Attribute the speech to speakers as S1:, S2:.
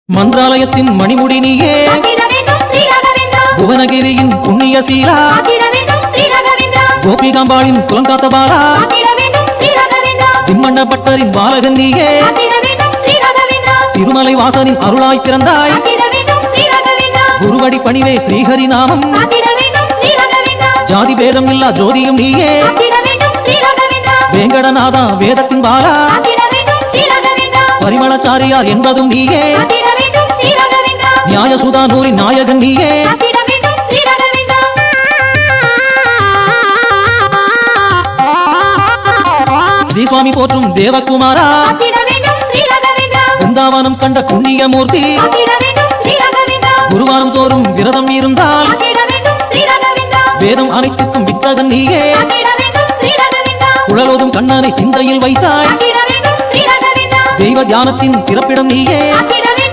S1: மந்திராலயத்தின் மணிமுடி நீயே புவனகிரியின் புண்ணிய சீலா கோபிகாம்பாளின் குலங்காத்த பாலா திம்மண்ண பட்டரின் பாலகன் நீயே திருமலை வாசனின் அருளாய் பிறந்தாய் குருவடி பணிவே ஸ்ரீஹரி நாமம் ஜாதி பேதம் இல்லா ஜோதியும் நீயே வேங்கடநாதா வேதத்தின் பாலா பரிமளச்சாரியார் என்பதும் நீயே நியாயசுதானூரின் நாயகன் நீயே ஸ்ரீசுவாமி போற்றும் தேவகுமாரா பிருந்தாவனம் கண்ட புண்ணியமூர்த்தி குருவாரம் தோறும் விரதம் இருந்தால் வேதம் அனைத்துக்கும் வித்தகன் நீயே குழலோதும் கண்ணனை சிந்தையில் வைத்தாய் தெய்வ தியானத்தின் பிறப்பிடம் நீயே